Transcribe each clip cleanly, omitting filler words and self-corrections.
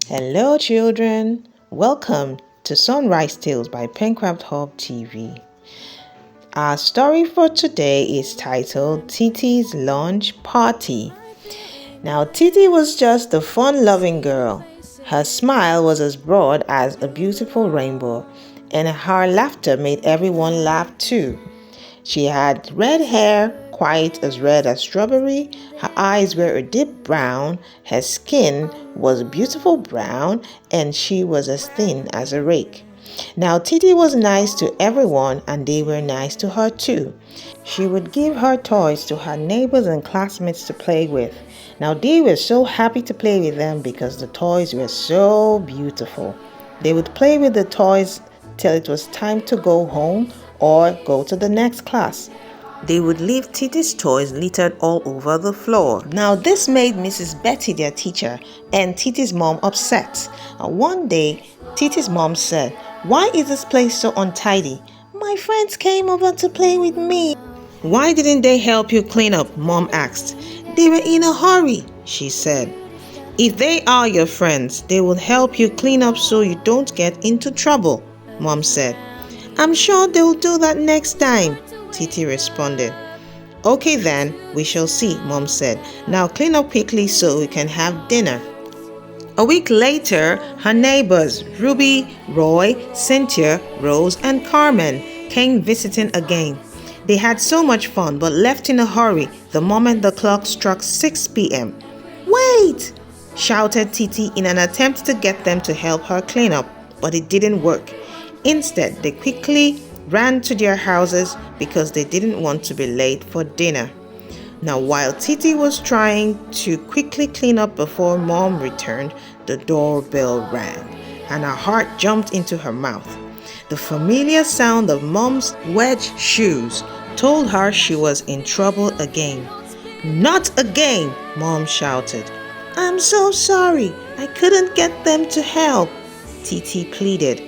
Hello, children. Welcome to Sunrise Tales by Pencraft Hub TV. Our story for today is titled Titi's Lunch Party. Now, Titi was just a fun-loving girl. Her smile was as broad as a beautiful rainbow, and her laughter made everyone laugh too. She had red hair, quite as red as strawberry. Her eyes were a deep brown. Her skin was beautiful brown, and she was as thin as a rake. Now, Titi was nice to everyone, and they were nice to her too. She would give her toys to her neighbors and classmates to play with. Now, they were so happy to play with them because the toys were so beautiful. They would play with the toys till it was time to go home or go to the next class. They would leave Titi's toys littered all over the floor. Now, this made Mrs. Betty, their teacher, and Titi's mom upset. One day, Titi's mom said, "Why is this place so untidy? My friends came over to play with me." "Why didn't they help you clean up?" Mom asked. "They were in a hurry," she said. "If they are your friends, they will help you clean up so you don't get into trouble," Mom said. "I'm sure they'll do that next time," Titi responded. "Okay then, we shall see," Mom said. "Now clean up quickly so we can have dinner." A week later, her neighbors, Ruby, Roy, Cynthia, Rose, and Carmen, came visiting again. They had so much fun but left in a hurry the moment the clock struck 6 p.m. "Wait!" shouted Titi in an attempt to get them to help her clean up, but it didn't work. Instead, they quickly ran to their houses because they didn't want to be late for dinner. Now, while Titi was trying to quickly clean up before Mom returned, the doorbell rang, and her heart jumped into her mouth. The familiar sound of Mom's wedge shoes told her she was in trouble again. "Not again!" Mom shouted. "I'm so sorry. I couldn't get them to help," Titi pleaded.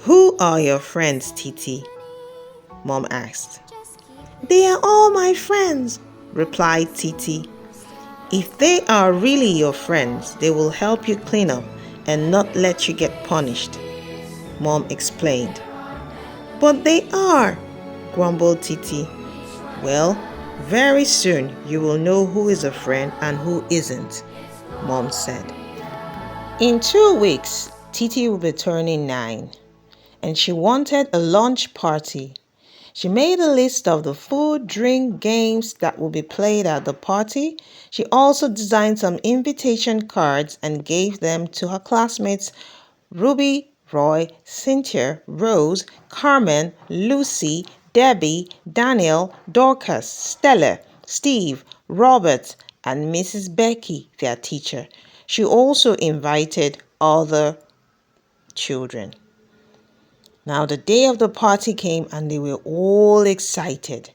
Who are your friends, Titi?" Mom asked. "They are all my friends," replied Titi. "If they are really your friends, they will help you clean up and not let you get punished," Mom explained. "But they are," grumbled Titi. "Well, very soon you will know who is a friend and who isn't," Mom said. In 2 weeks, Titi will be turning 9, and she wanted a lunch party. She made a list of the food, drink, games that will be played at the party. She also designed some invitation cards and gave them to her classmates Ruby, Roy, Cynthia, Rose, Carmen, Lucy, Debbie, Daniel, Dorcas, Stella, Steve, Robert, and Mrs. Becky, their teacher. She also invited other children. Now the day of the party came and they were all excited.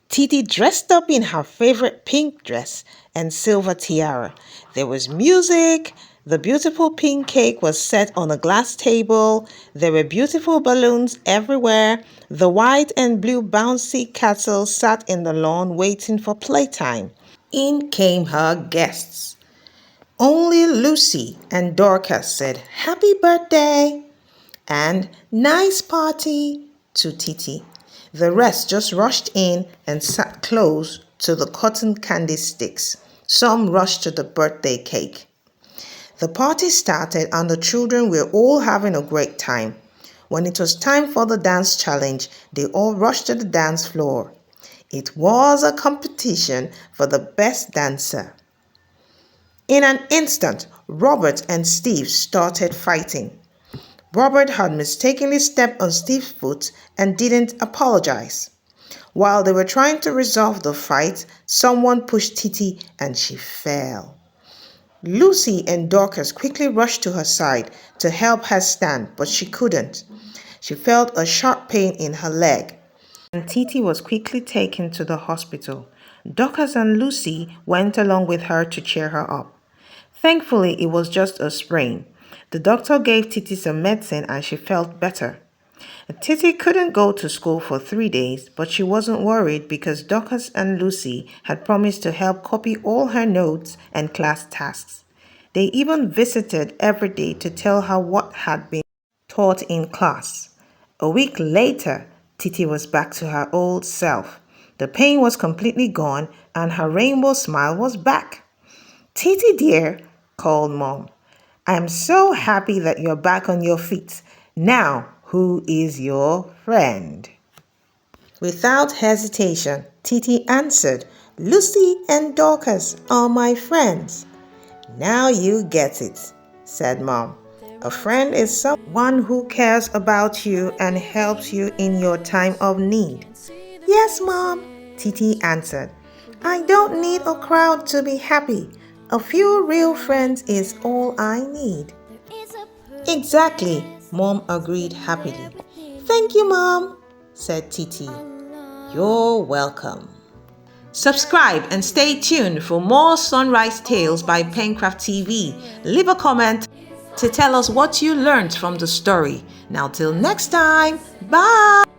Titi dressed up in her favorite pink dress and silver tiara. There was music. The beautiful pink cake was set on a glass table. There were beautiful balloons everywhere. The white and blue bouncy castle sat in the lawn waiting for playtime. In came her guests. Only Lucy and Dorcas said, "Happy birthday!" and "Nice party" to Titi. The rest just rushed in and sat close to the cotton candy sticks. Some rushed to the birthday cake. The party started and the children were all having a great time. When it was time for the dance challenge, they all rushed to the dance floor. It was a competition for the best dancer. In an instant, Robert and Steve started fighting. Robert had mistakenly stepped on Steve's foot and didn't apologize. While they were trying to resolve the fight, someone pushed Titi and she fell. Lucy and Dorcas quickly rushed to her side to help her stand, but she couldn't. She felt a sharp pain in her leg, and Titi was quickly taken to the hospital. Dorcas and Lucy went along with her to cheer her up. Thankfully, it was just a sprain. The doctor gave Titi some medicine and she felt better. Titi couldn't go to school for 3 days, but she wasn't worried because Dorcas and Lucy had promised to help copy all her notes and class tasks. They even visited every day to tell her what had been taught in class. A week later, Titi was back to her old self. The pain was completely gone and her rainbow smile was back. Titi dear, called Mom, I'm so happy that you're back on your feet. Now, who is your friend? Without hesitation, Titi answered, Lucy and Dorcas are my friends. Now you get it, said Mom. A friend is someone who cares about you and helps you in your time of need. Yes, Mom, Titi answered. I don't need a crowd to be happy. A few real friends is all I need. Exactly, Mom agreed happily. Thank you, Mom, said Titi. You're welcome. Subscribe and stay tuned for more Sunrise Tales by Pencraft TV. Leave a comment to tell us what you learned from the story. Now till next time, bye!